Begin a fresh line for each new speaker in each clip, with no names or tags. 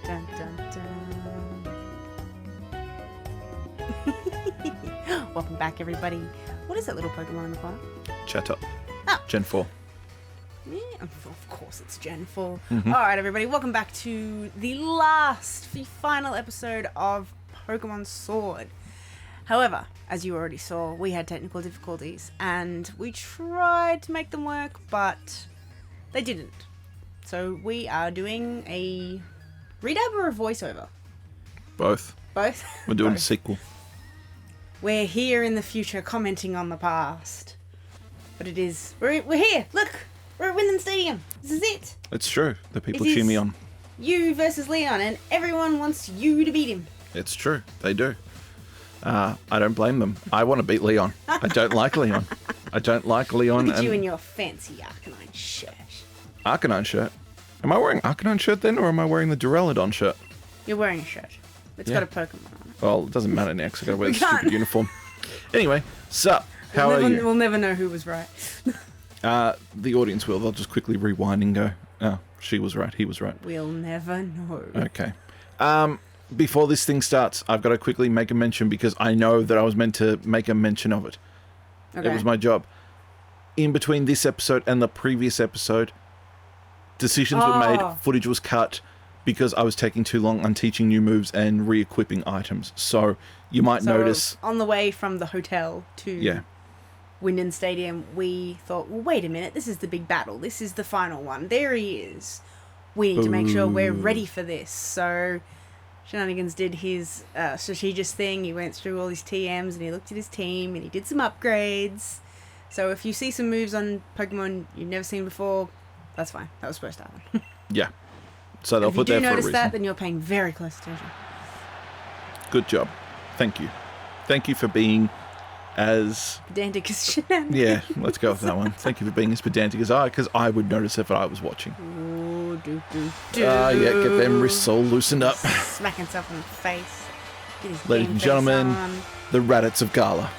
Dun, dun, dun. Welcome back, everybody. What is that little Pokemon in the corner?
Chatot.
Oh.
Gen 4.
Yeah, of course it's Gen 4.
Mm-hmm.
Alright, everybody, welcome back to the final episode of Pokemon Sword. However, as you already saw, we had technical difficulties, and we tried to make them work, but they didn't. So we are doing a redub or a voiceover?
Both.
Both?
We're doing
Both.
a sequel.
We're here in the future commenting on the past. But it is... We're here! Look! We're at Windham Stadium! This is it!
It's true. The people
It
cheer me
is-
on.
You versus Leon, and everyone wants you to beat him.
It's true. They do. I don't blame them. I want to beat Leon. I don't like Leon. I don't like Leon.
Look at you in your fancy Arcanine shirt.
Arcanine shirt. Am I wearing Arcanine shirt then, or am I wearing the Duraludon shirt?
You're wearing a shirt. It's
Yeah.
got a Pokemon on it.
Well, it doesn't matter now because I got to wear
We
the
can't.
stupid uniform. Anyway, sup? How are you?
We'll never know who was right.
The audience will. They'll just quickly rewind and go, oh, she was right, he was right.
We'll never know.
Okay. Before this thing starts, I've got to quickly make a mention because I know that I was meant to make a mention of it.
Okay.
It was my job. In between this episode and the previous episode, decisions were made, footage was cut because I was taking too long on teaching new moves and re-equipping items. So you might notice...
On the way from the hotel to
Yeah.
Windham Stadium, we thought, well, wait a minute, this is the big battle. This is the final one. There he is. We need to make sure we're ready for this. So Shananigans did his strategist thing. He went through all his TMs and he looked at his team and he did some upgrades. So if you see some moves on Pokemon you've never seen before, that's fine. That was supposed to happen.
Yeah. So they'll
If you
put
do
there for a
notice
reason.
that, then you're paying very close attention.
Good job. Thank you. Thank you for being as...
Pedantic as Shananigans.
Yeah, let's go with that one. Thank you for being as pedantic as I, because I would notice if I was watching.
Ooh,
Yeah, get them wrists all loosened up.
Smack himself in the face. Get his
Ladies
game
and
face
gentlemen,
on.
the Raditz of Galar.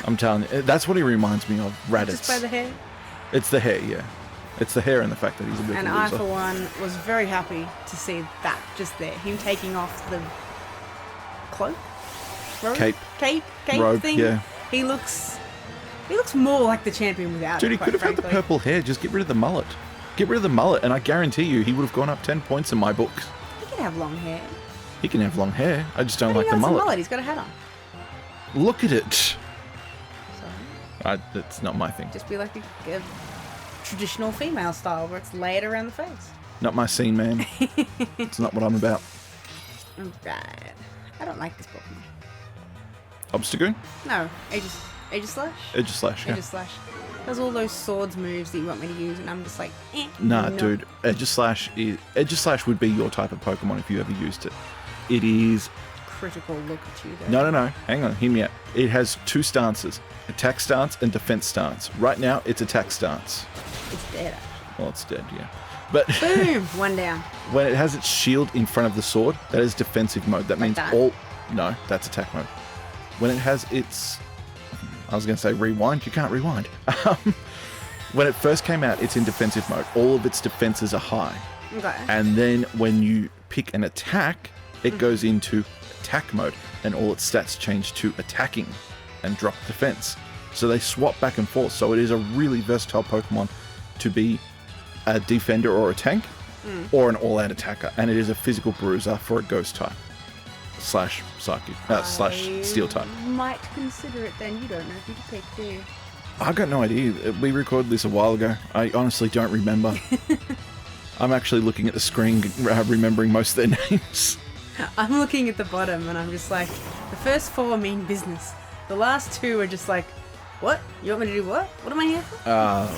I'm telling you, that's what he reminds me of, Raditz.
Just by the hair.
It's the hair, yeah. It's the hair and the fact that he's a bit
And
of a
I,
loser.
for one, was very happy to see that just there. Him taking off the cloak? Robe?
Cape.
Cape
Robe,
thing.
yeah.
He looks more like the champion without
Dude,
it,
he
quite
could have had the
frankly.
purple hair. Just get rid of the mullet. Get rid of the mullet, and I guarantee you he would have gone up 10 points in my book.
He can have long hair.
He can have long hair. I just don't
But
like
he
the
has a
mullet.
He's got a hat on.
Look at it.
So
That's not my thing.
just be like a traditional female style where it's layered around the face.
Not my scene, man. It's not what I'm about.
Right. I don't like this Pokemon.
Obstagoon?
No, Aegislash?
Aegislash, yeah.
Aegislash. Does all those swords moves that you want me to use, and I'm just like,
Nah,
no.
dude. Aegislash would be your type of Pokemon if you ever used it. It is...
Critical look at you, though.
No. Hang on. Hear me out. It has two stances. Attack stance and defense stance. Right now, it's attack stance.
It's dead.
Well, it's dead, yeah. But
Boom! One down.
when it has its shield in front of the sword, that is defensive mode. That means
that?
all... No, that's attack mode. When it has its... I was going to say rewind. You can't rewind. When it first came out, it's in defensive mode. All of its defenses are high.
Okay.
And then when you pick an attack, it goes into attack mode, and all its stats change to attacking and drop defense. So they swap back and forth. So it is a really versatile Pokemon to be a defender or a tank, or an all-out attacker. And it is a physical bruiser for a ghost type slash psychic slash steel type.
Might consider it then. You don't know who to pick, do you?
I got no idea. We recorded this a while ago. I honestly don't remember. I'm actually looking at the screen, remembering most of their names.
I'm looking at the bottom and I'm just like, the first four mean business. The last two are just like, what? You want me to do what? What am I here for?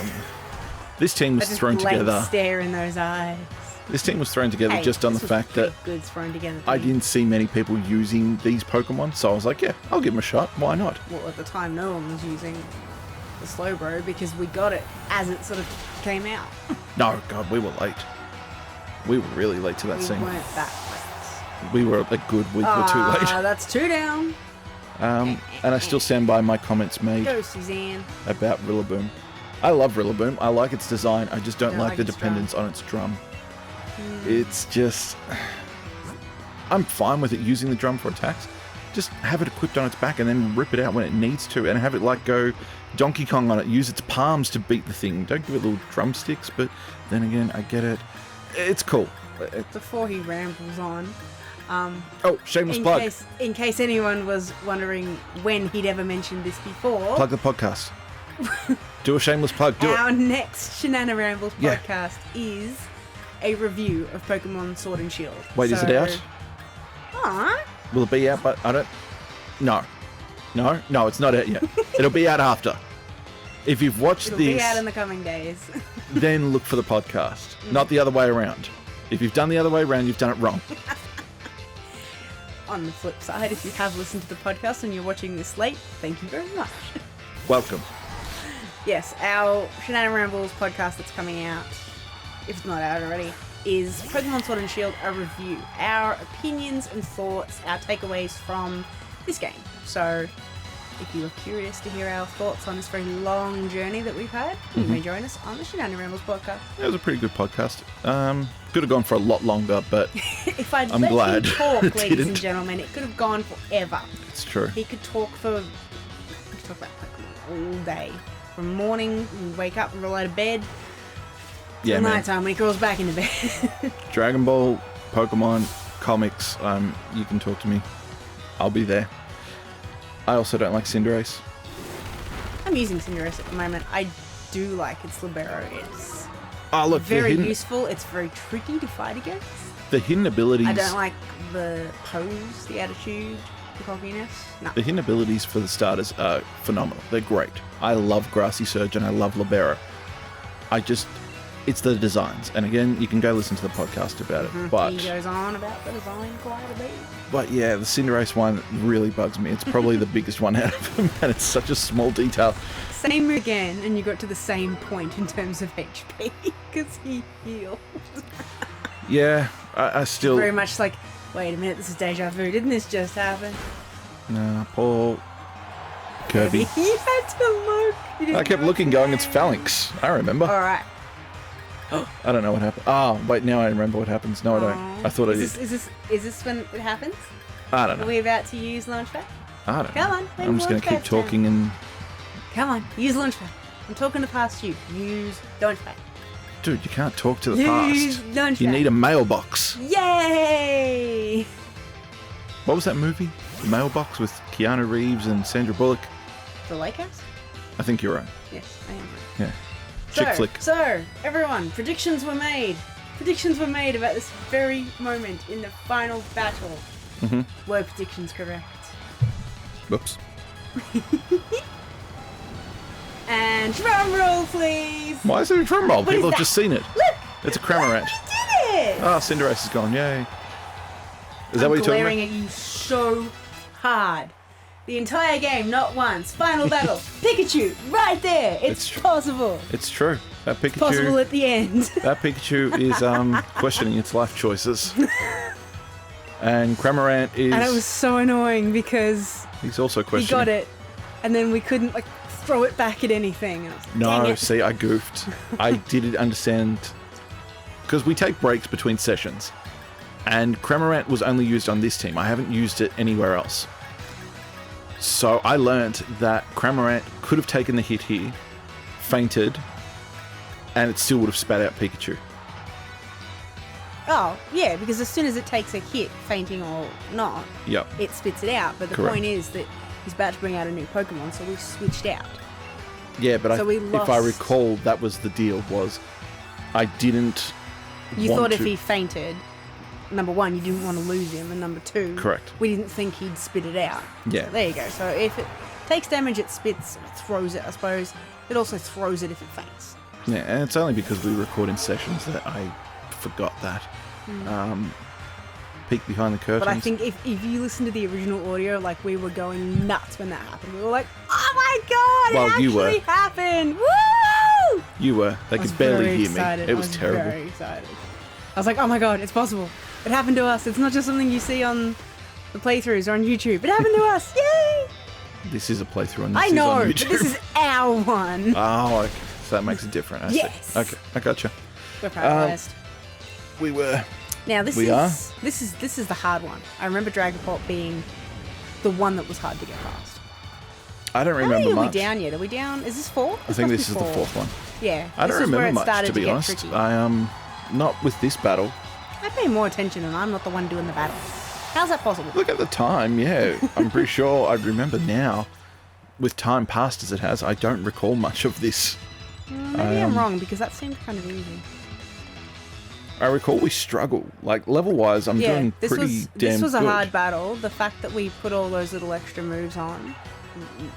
This team was
Just
thrown
blank
together.
stare in those eyes.
This team was thrown together
Hey,
just on the
this was
fact that
pretty good thrown together.
I
thing.
didn't see many people using these Pokemon, so I was like, yeah, I'll give them a shot. Why not?
Well, at the time, no one was using the Slowbro because we got it as it sort of came out.
No, God, we were late. We were really late to that
We
scene.
weren't that late.
We were a good week or two late.
That's two down.
And I still stand by my comments made
Go, Suzanne.
about Rillaboom. I love Rillaboom. I like its design. I just don't
Don't
like
like
the
its
dependence on its drum. It's just... I'm fine with it using the drum for attacks. Just have it equipped on its back and then rip it out when it needs to, and have it like go Donkey Kong on it, use its palms to beat the thing. Don't give it little drumsticks, but then again, I get it. It's cool.
Before he rambles on,
shameless plug.
In case anyone was wondering when he'd ever mentioned this before,
Plug the podcast. Do a shameless plug. Do
our
it.
next Shanana Rambles podcast is a review of Pokemon Sword and Shield.
Wait, is it out?
Aww.
Will it be out? But I don't. No, it's not out yet. It'll be out after. If you've watched
It'll
this,
be out in the coming days.
then look for the podcast, not the other way around. If you've done the other way around, you've done it wrong.
On the flip side, if you have listened to the podcast and you're watching this late, thank you very much.
Welcome.
Yes, our Shanana Rambles podcast that's coming out, if it's not out already, is Pokemon Sword and Shield, a review. Our opinions and thoughts, our takeaways from this game. So, if you are curious to hear our thoughts on this very long journey that we've had, you may join us on the Shanana Rambles podcast.
It was a pretty good podcast. Could have gone for a lot longer, but
if I'd
I'm
let
glad
him talk,
it
ladies and
didn't.
gentlemen, it could have gone forever.
It's true.
He could talk about Pokemon all day. From morning, we wake up and roll out of bed,
Yeah,
till
man.
nighttime when he crawls back into bed.
Dragon Ball, Pokemon, comics, you can talk to me. I'll be there. I also don't like Cinderace.
I'm using Cinderella at the moment. I do like its Libero. It's
Oh, look,
very useful. It's very tricky to fight against.
the hidden abilities.
I don't like the pose, the attitude, the cockiness. No.
The hidden abilities for the starters are phenomenal. They're great. I love Grassy Surge and I love Libero. It's the designs. And again, you can go listen to the podcast about it. But
He goes on about the design quite a bit.
But yeah, the Cinderace one really bugs me. It's probably the biggest one out of them, and it's such a small detail.
Same again, and you got to the same point in terms of HP, because he healed.
Yeah, I still...
Very much like, wait a minute, this is deja vu. Didn't this just happen?
Nah, Paul... Kirby.
He had to look. He didn't
I kept
know
looking,
his
going,
name.
it's Phalanx. I remember.
Alright.
I don't know what happened. Oh, wait, now I remember what happens. No, I don't. I thought I did.
Is this when it happens?
I don't
Are
know.
we about to use Launchpad?
I don't
Come
know.
on,
I'm just going to keep
Launchpad
talking and...
Come on, use Launchpad. I'm talking to past you. Use Launchpad.
Dude, you can't talk to the
Use
past.
Launchpad.
You need a mailbox.
Yay!
What was that movie? The Mailbox with Keanu Reeves and Sandra Bullock?
The Lake House?
I think you're right.
Yes, I am right.
Yeah. Chick flick.
So, everyone, predictions were made. Predictions were made about this very moment in the final battle.
Mm-hmm.
Were predictions correct?
Whoops.
And drum roll, please!
Why is there a drum roll?
What is
People have
that?
just seen it.
Look!
It's a Kramer ant.
You did it!
Ah, Cinderace is gone. Yay. Is that
I'm
what you're talking
glaring
about?
at you so hard. The entire game, not once. Final battle. Pikachu, right there. It's
true.
possible.
It's true. That Pikachu.
Possible at the end.
That Pikachu is questioning its life choices. And Cramorant is...
And it was so annoying because
He's also
he
questioning.
got it, and then we couldn't throw it back at anything. And I was like,
No,
dang it.
see, I goofed. I didn't understand... Because we take breaks between sessions. And Cramorant was only used on this team. I haven't used it anywhere else. So I learnt that Cramorant could have taken the hit here, fainted, and it still would have spat out Pikachu.
Oh, yeah, because as soon as it takes a hit, fainting or not,
Yep.
it spits it out. But the
Correct.
point is that he's about to bring out a new Pokemon, so we switched out.
Yeah, but
So we
if I
lost.
recall, that was the deal, was I didn't
You
want
thought if
to...
he fainted, number one, you didn't want to lose him, and number two,
Correct.
we didn't think he'd spit it out.
Yeah.
So there you go. So if it takes damage, it spits, it throws it, I suppose. It also throws it if it faints.
Yeah, and it's only because we record in sessions that I forgot that. Peek behind the curtains.
But I think if you listen to the original audio, we were going nuts when that happened. We were like, oh my god,
Well,
it
you were.
actually happened! Woo!
You were. They
I was
could barely
very
hear
excited.
me. It
I
was terrible.
Very excited. I was like, oh my god, it's possible. It happened to us. It's not just something you see on the playthroughs or on YouTube. It happened to us. Yay!
This is a playthrough and this
I
is
know,
on
but
YouTube.
this is our one.
Oh, okay. So that makes it different. I see.
Yes.
Okay, I gotcha.
We're paralysed.
we were.
Now this
We are?
this is the hard one. I remember Dragapult being the one that was hard to get past.
I don't
How
remember
many are
much.
we down yet? Are we down? Is this 4?
I think this is the 4th one.
Yeah.
I don't
this is where
remember
it
much,
started
to be
get
honest.
tricky.
I not with this battle.
I pay more attention and I'm not the one doing the battle. How's that possible?
Look at the time, yeah. I'm pretty sure I remember now. With time past as it has, I don't recall much of this.
Maybe I'm wrong because that seemed kind of easy.
I recall we struggle. Like, level-wise, I'm doing pretty damn
this was a
good.
hard battle. The fact that we put all those little extra moves on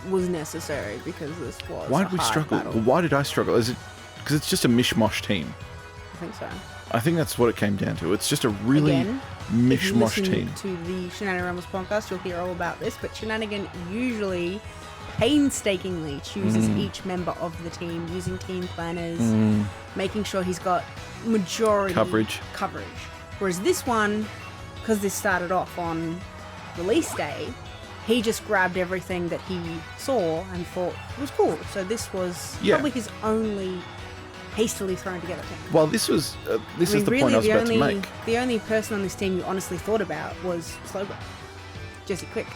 was necessary because this was
Why
a
did we
hard
struggle?
battle.
Well, why did I struggle? Is it because it's just a mishmash team?
I think so.
I think that's what it came down to. It's just a really
Again, if you
mishmash
listen
team.
to the Shenanigans podcast, you'll hear all about this, but Shenanigan usually painstakingly chooses each member of the team using team planners, making sure he's got majority
Coverage.
Whereas this one, because this started off on release day, he just grabbed everything that he saw and thought it was cool. So this was probably his only hastily thrown together thing.
Well, this was this is the
really,
point I was about to make.
The only person on this team you honestly thought about was Slowbro. Jesse Quick.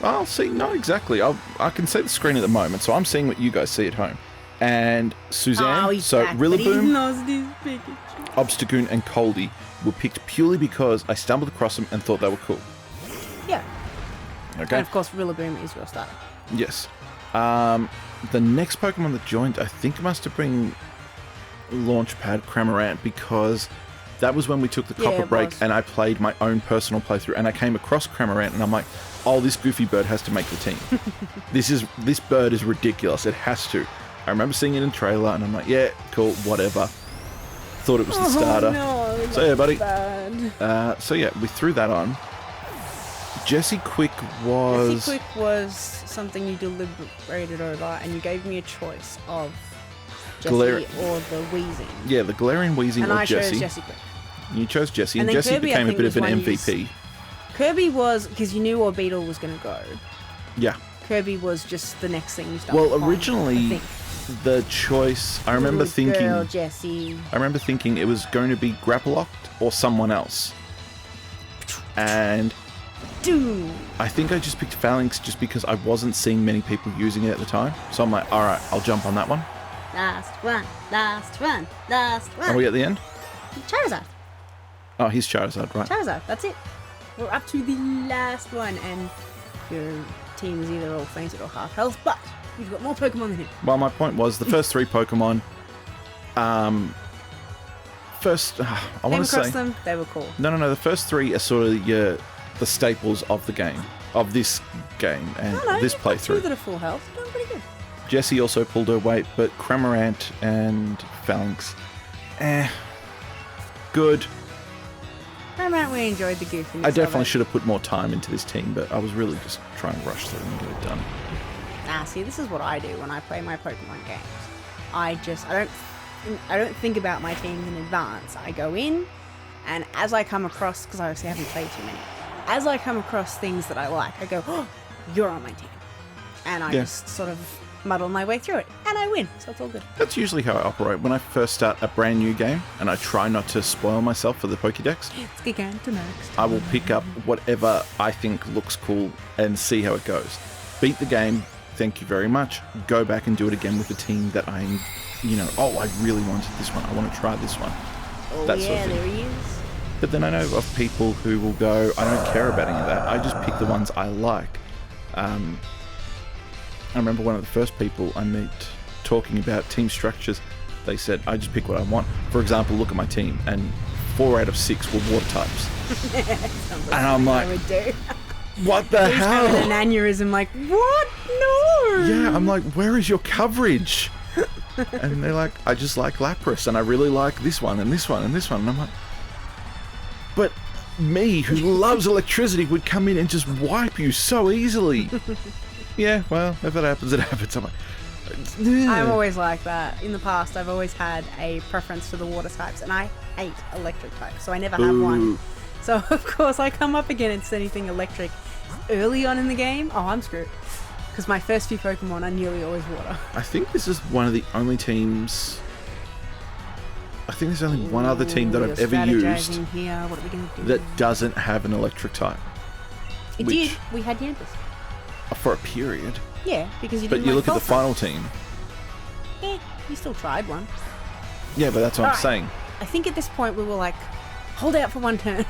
Well, see, not exactly. I can see the screen at the moment, so I'm seeing what you guys see at home. And Suzanne,
he's
so
back, but he
Rillaboom,
knows this Pikachu.
Obstagoon, and Coldy were picked purely because I stumbled across them and thought they were cool.
Yeah.
Okay.
And of course, Rillaboom is your starter.
Yes. The next Pokemon that joined, I think, must have been Launchpad Cramorant, because that was when we took the copper
it
break
was.
and I played my own personal playthrough, and I came across Cramorant and I'm like, oh, this goofy bird has to make the team. This bird is ridiculous. It has to. I remember seeing it in trailer and I'm like, yeah, cool, whatever. Thought it was the starter.
No,
So yeah, buddy.
bad.
So yeah, we threw that on. Jesse Quick was...
Jesse Quick was something you deliberated over, and you gave me a choice of Jesse or the Wheezing.
Yeah, the Galarian Wheezing
And
or
I
Jesse.
chose Jesse Quick.
You chose Jesse,
And
and
then
Jesse
Kirby, I
became a
think,
bit
was
of an
one you
MVP.
Kirby was, because you knew Orbeetle was going to go.
Yeah.
Kirby was just the next thing you started
Well,
on,
originally,
I think.
the choice... I remember
Good
thinking...
girl, Jesse.
I remember thinking it was going to be Grapploct or someone else. And
Dude.
I think I just picked Phalanx just because I wasn't seeing many people using it at the time. So I'm like, alright, I'll jump on that one.
Last one, last one, last one.
Are we at the end?
Charizard.
Oh, he's Charizard, right.
Charizard, that's it. We're up to the last one, and your team is either all fainted or half health, but you've got more Pokemon than him.
Well, my point was the first 3 Pokemon... First, I want
Came
to say...
across them, they were cool.
No. The first 3 are sort of the staples of the game, of this game and this
you've got
playthrough.
2 that are full health. You're doing pretty good.
Jessie also pulled her weight, but Cramorant and Phalanx, good.
Paramount, we enjoyed the goofiness.
I definitely should have put more time into this team, but I was really just trying to rush through and get it done.
See, this is what I do when I play my Pokemon games. I don't think about my teams in advance. I go in, and as I come across, because I obviously haven't played too many, as I come across things that I like, I go, oh, you're on my team. And I just sort of muddle my way through it, and I win, so it's all good.
That's usually how I operate. When I first start a brand new game, and I try not to spoil myself for the Pokédex,
It's Gigantamax.
I will pick up whatever I think looks cool and see how it goes. Beat the game, thank you very much, go back and do it again with a team that I'm, oh, I really wanted this one, I want to try this one.
Oh
that
yeah,
sort of thing.
there he is.
But then I know of people who will go, I don't care about any of that, I just pick the ones I like. I remember one of the first people I met talking about team structures, they said, I just pick what I want. For example, look at my team, and 4 out of 6 were water types. And I'm like, what the
He's
hell?
having an aneurysm like, what? No!
Yeah, I'm like, where is your coverage? And they're like, I just like Lapras, and I really like this one, and this one, and this one. And I'm like, but me, who loves electricity, would come in and just wipe you so easily. Yeah, well, if it happens, it happens. I'm like,
I'm always like that. In the past, I've always had a preference for the water types, and I hate electric types, so I never have one. So, of course, I come up against anything electric early on in the game. Oh, I'm screwed. Because my first few Pokemon are nearly always water.
I think this is one of the only teams... I think there's only one other team that
Ooh,
I've
you're
ever used
strategizing here. What are we going to do?
that doesn't have an electric type.
It did. We had Yantis.
For a period.
Yeah, because you
But
didn't
you
like
look at the
Voltron.
final team.
Yeah, you still tried one.
Yeah, but that's what I'm
Alright.
saying.
I think at this point we were like, hold out for one turn.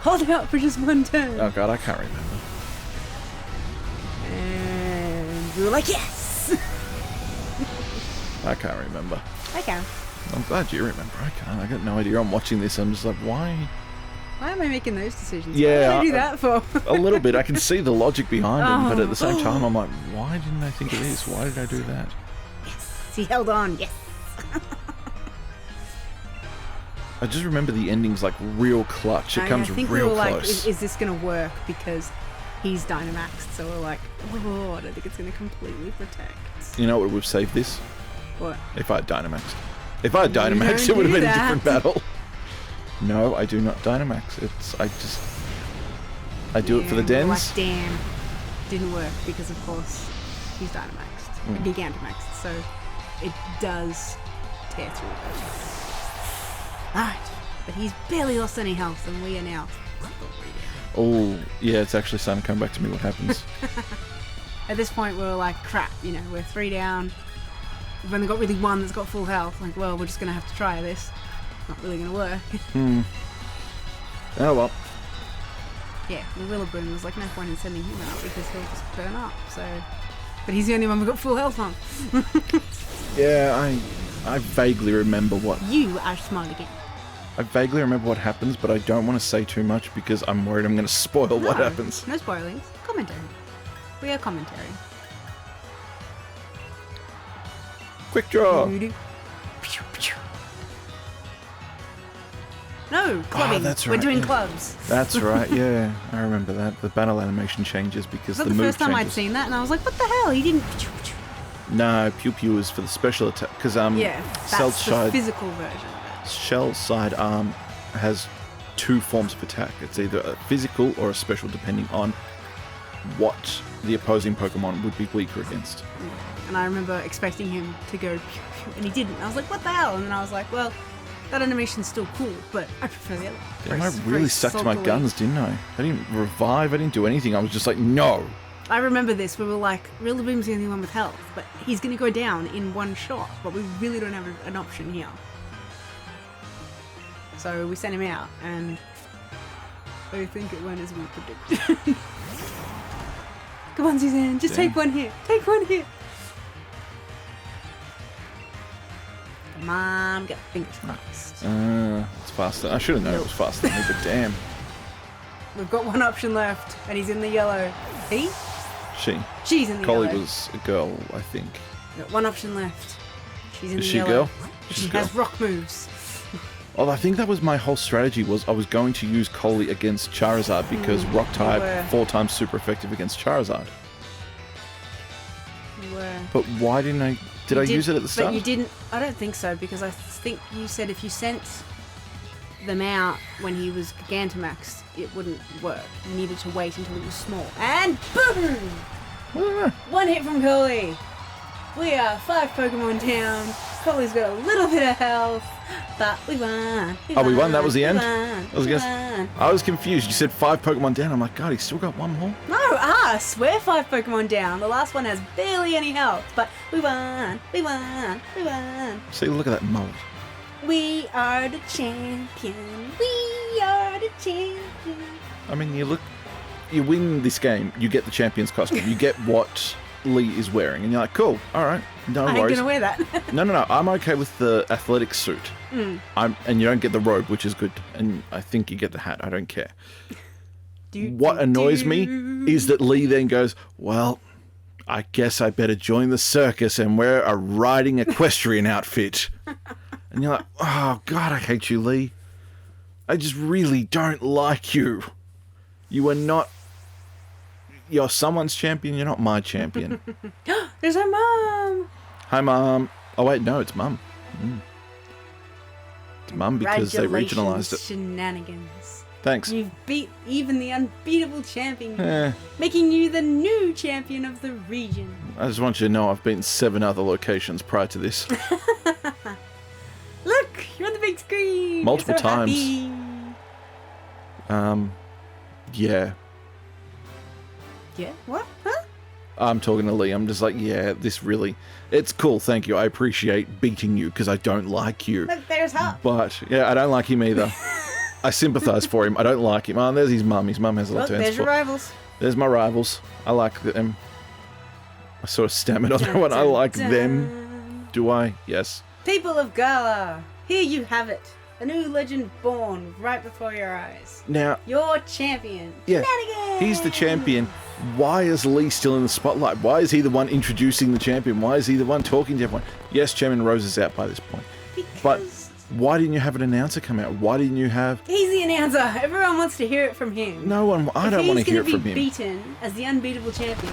Hold out for just one turn.
Oh god, I can't remember.
And we were like, yes!
I can't remember.
I can.
I'm glad you remember. I can't. I got no idea. I'm watching this. I'm just like, why?
Why am I making those decisions?
Yeah,
What did I do that for?
A little bit. I can see the logic behind it, but at the same
Oh.
time, I'm like, why didn't I think of this? Why did I do that?
Yes, he held on. Yes.
I just remember the ending's like real clutch. It comes
I think
real
we were
close.
like, is this going to work? Because he's Dynamaxed, so we're like, oh, I don't think it's going to completely protect.
You know what would have saved this?
What?
If I had Dynamaxed. If I had
You
Dynamaxed,
don't
it would have
do
been a
that.
different battle. No, I do not Dynamax. I do it for the
Yeah, we're
dens.
Like, damn, didn't work because of course he's Dynamaxed, Gigantamaxed, so it does tear through those. Alright, but he's barely lost any health, and we are now.
Oh, yeah, it's actually starting to come back to me what happens.
At this point, we were like, crap, we're 3 down. We've only got really one that's got full health. Like, well, we're just gonna have to try this. Not really gonna work.
Oh well.
Yeah, the Rillaboom was like no point in sending him out because he'll just burn up. So, but he's the only one we've got full health on.
Yeah, I vaguely remember what
You are smart again.
I vaguely remember what happens, but I don't want to say too much because I'm worried I'm going to spoil what happens.
No spoilings. Commentary. We are commentary.
Quick draw.
Doo-doo. Pew, pew. No, clubbing.
that's
We're
right,
doing
yeah.
clubs.
That's right. Yeah, I remember that. The battle animation changes because
Was that
the
the
move
first time I'd
changes.
seen that? And I was like, what the hell? He didn't. Pew, pew.
No, Pew Pew is for the special attack because
Yeah,
Cell
that's the
side
physical version of it.
Shell side arm has 2 forms of attack. It's either a physical or a special, depending on what the opposing Pokemon would be weaker against.
And I remember expecting him to go pew, pew, and he didn't. I was like, what the hell? And then I was like, well, that animation's still cool, but I prefer the other one.
Damn, I
Very
really stuck to my
sulkily.
guns, didn't I? I didn't revive, I didn't do anything. I was just like, no.
I remember this. We were like, Rillaboom's the only one with health, but he's going to go down in one shot, but we really don't have an option here. So we sent him out, and I think it went as we predicted. Come on, Suzanne, just
Damn.
take one hit. Take one hit. Come on, get fingers crossed.
It's faster. I should have known it was faster than me, but damn.
We've got one option left, and he's in the yellow. He? She's in the
Collie
yellow.
was a girl, I think.
We've got one option left. She's in
Is
the
she a
yellow.
girl?
She
She's a girl.
has rock moves.
Oh, I think that was my whole strategy, was I was going to use Collie against Charizard because Rock type
were.
4 times super effective against Charizard.
You were.
But why didn't I... Did I use it at the start?
But you didn't. I don't think so, because I think you said if you sent them out when he was Gigantamaxed, it wouldn't work. You needed to wait until he was small. And boom!
Ah,
One hit from Coley. We are 5 Pokemon down. Coley's got a little bit of health, but we won.
Oh, we won? That was the end?
I
I was I was confused. You said 5 Pokemon down. I'm like, God, he's still got 1 more?
No, us. We're 5 Pokemon down. The last one has barely any health, but we won. We won. We won.
See, look at that mullet.
We are the champion. We are the champion.
I mean, you win this game, you get the champion's costume. You get what Lee is wearing, and you're like, cool, all right, no
I ain't
worries.
gonna wear that.
No, I'm okay with the athletic suit. And you don't get the robe, which is good, and I think you get the hat. I don't care. What annoys me is that Lee then goes, well, I guess I better join the circus and wear a riding equestrian outfit. And you're like, oh, God, I hate you, Lee. I just really don't like you. You are not... You're someone's champion, you're not my champion.
There's our mom.
Hi, Mum. Oh, wait, no, it's Mum. It's Mum because they regionalised it.
Shenanigans.
Thanks.
You've beat even the unbeatable champion,
Eh,
making you the new champion of the region.
I just want you to know I've beaten 7 other locations prior to this.
Look, you're in screen.
Multiple
You're so
times.
happy.
Yeah.
Yeah. What? Huh?
I'm talking to Lee. I'm just like, yeah, this really... It's cool, thank you. I appreciate beating you because I don't like you.
Look, there's Hop.
But, yeah, I don't like him either. I sympathise for him. I don't like him. Oh, and there's his mum. His mum has a lot
Look,
to answer
there's your
for.
rivals.
There's my rivals. I like them. I sort of stammered on that one. I like them. Do I? Yes.
People of Galar, here you have it. A new legend born right before your eyes.
Now,
Your champion.
yeah,
Shananigans.
he's the champion. Why is Lee still in the spotlight? Why is he the one introducing the champion? Why is he the one talking to everyone? Yes, Chairman Rose is out by this point. But why didn't you have an announcer come out? Why didn't you have...
He's the announcer. Everyone wants to hear it from him.
No one... I don't want to hear it from
If he's
him.
going to be beaten as the unbeatable champion,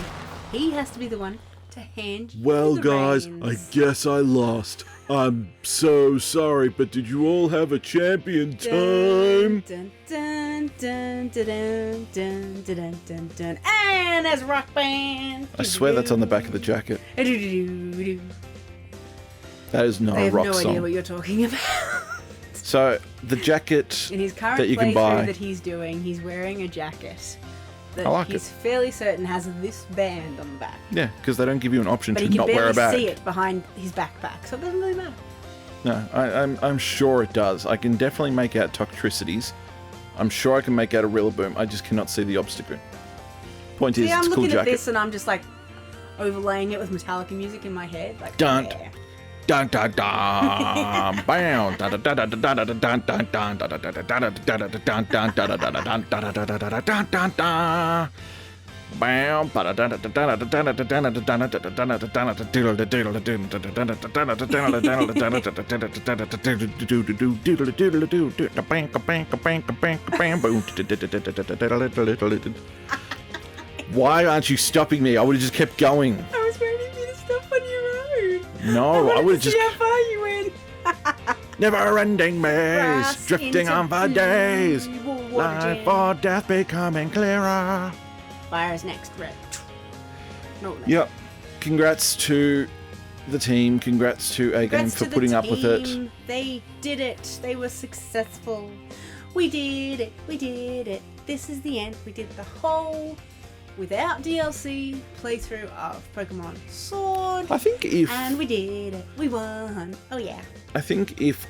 he has to be the one to hand you
Well,
the
guys, I
reins.
guess I lost. I'm so sorry, but did you all have a champion time?
Dun, dun, dun, dun, dun, dun, dun, dun, dun, dun. And there's a rock band.
I swear that's on the back of the jacket.
They
That is not a
have
rock
no
song.
idea what you're talking about.
So, the jacket
In his current
that you can
playthrough
buy...
that he's doing, he's wearing a jacket that
I like
he's fairly certain has this band on the back.
Yeah, because they don't give you an option
But
to
he can
not wear a
barely
bag.
see it behind his backpack, so it doesn't really matter.
No, I'm sure it does. I can definitely make out Toxtricities. I'm sure I can make out a Rillaboom. I just cannot see the obstacle. Point is,
See, I'm
it's a cool
looking at
jacket.
this and I'm just like overlaying it with Metallica music in my head. Like,
Dun.
yeah.
Dun dun dun, bam, dun dun dun dun dun dun dun dun dun dun dun dun dun dun dun dun. Bam, why aren't you stopping me? I would have just kept going.
I was waiting for you to stop on your own.
No, I would have just...
See how far you went.
Never-ending maze,
Grass
drifting
into
on for days.
blue water
Life
jam.
or death becoming clearer.
Fire's next, red. No.
Yep. Congrats to the team. Congrats to A-Game
Congrats
for
to the
putting up with it.
team. They did it. They were successful. We did it. We did it. This is the end. We did the whole, without DLC, playthrough of Pokemon Sword.
I think if
And we did it. We won. Oh yeah.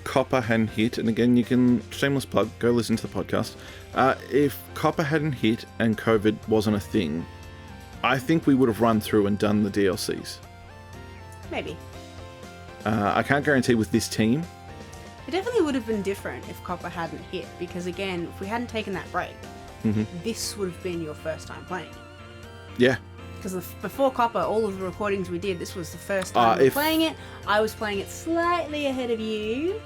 Copper hadn't hit, and again you can shameless plug, go listen to the podcast. If Copper hadn't hit and COVID wasn't a thing, I think we would have run through and done the DLCs.
Maybe.
I can't guarantee with this team.
It definitely would have been different if Copper hadn't hit, because again, if we hadn't taken that break, this would have been your first time playing.
Yeah.
Because before Copper, all of the recordings we did, this was the first time we were playing it. I was playing it slightly ahead of you,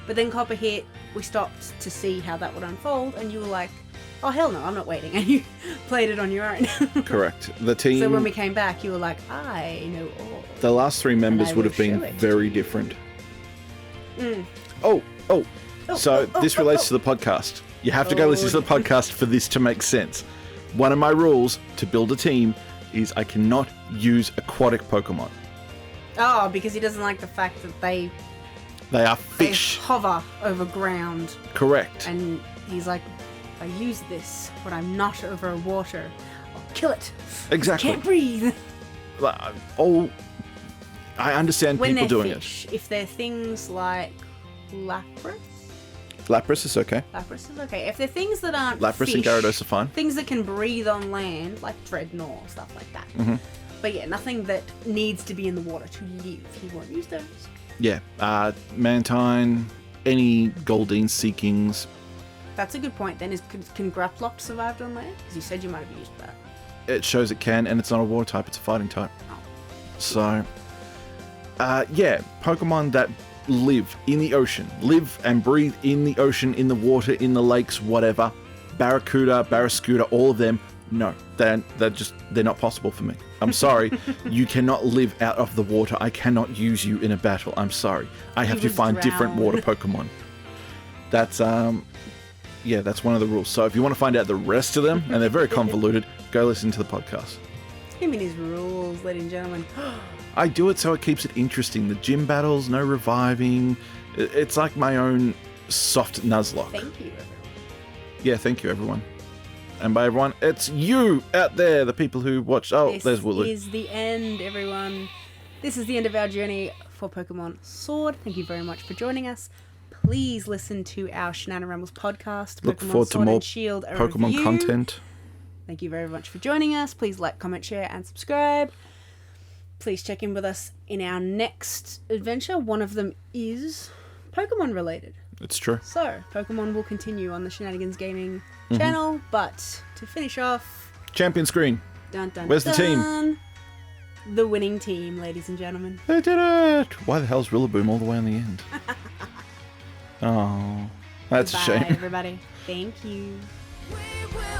but then Copper hit, we stopped to see how that would unfold, and you were like, oh hell no, I'm not waiting, and you played it on your own.
Correct. The team...
So when we came back, you were like, I know all.
The last three members
I
would
will
have been
show it
very
to you.
different.
Mm.
So this relates to the podcast. You have to go listen to the podcast for this to make sense. One of my rules to build a team is I cannot use aquatic Pokemon.
Oh, because he doesn't like the fact that they
They are fish.
hover over ground.
Correct.
And he's like, if I use this when I'm not over water, I'll kill it.
Exactly.
Can't breathe.
I understand
When
people
they're
doing
fish, if they're things like Lapras,
it. Lapras is okay.
Lapras is okay. If they're things that aren't
Lapras
fish,
and Gyarados are fine.
things that can breathe on land, like Dreadnought, stuff like that.
Mm-hmm.
But yeah, nothing that needs to be in the water to live. He won't use those.
Yeah. Mantine, any Goldeen Seekings.
That's a good point. Then can Graplock survive on land? Because you said you might have used that.
It shows it can, and it's not a water type, it's a fighting type.
Oh.
So, yeah, Pokemon that live in the ocean, live and breathe in the ocean, in the water, in the lakes, whatever. Barracuda, Barrascuda, all of them, no, they're not possible for me. I'm sorry, you cannot live out of the water. I cannot use you in a battle. I'm sorry. I have to find different water Pokemon. That's yeah, that's one of the rules. So if you want to find out the rest of them, and they're very convoluted, go listen to the podcast.
Him and his rules, ladies and gentlemen.
I do it so it keeps it interesting. The gym battles, no reviving. It's like my own soft Nuzlocke.
Thank you, everyone.
Yeah, thank you, everyone. And by everyone, it's you out there, the people who watch. Oh, there's Wooloo.
This is the end, everyone. This is the end of our journey for Pokemon Sword. Thank you very much for joining us. Please listen to our Shenanigans podcast.
Look
Pokemon
forward to
Sword
more
and Shield, a
Pokemon
review.
content.
Thank you very much for joining us. Please like, comment, share, and subscribe. Please check in with us in our next adventure. One of them is Pokemon related.
It's true.
So, Pokemon will continue on the Shenanigans Gaming channel, but to finish off...
Champion screen.
Dun, dun,
Where's the team?
dun, the winning team, ladies and gentlemen.
They did it! Why the hell's Rillaboom all the way on the end? Oh, that's
Bye,
a shame.
everybody. Thank you.
We will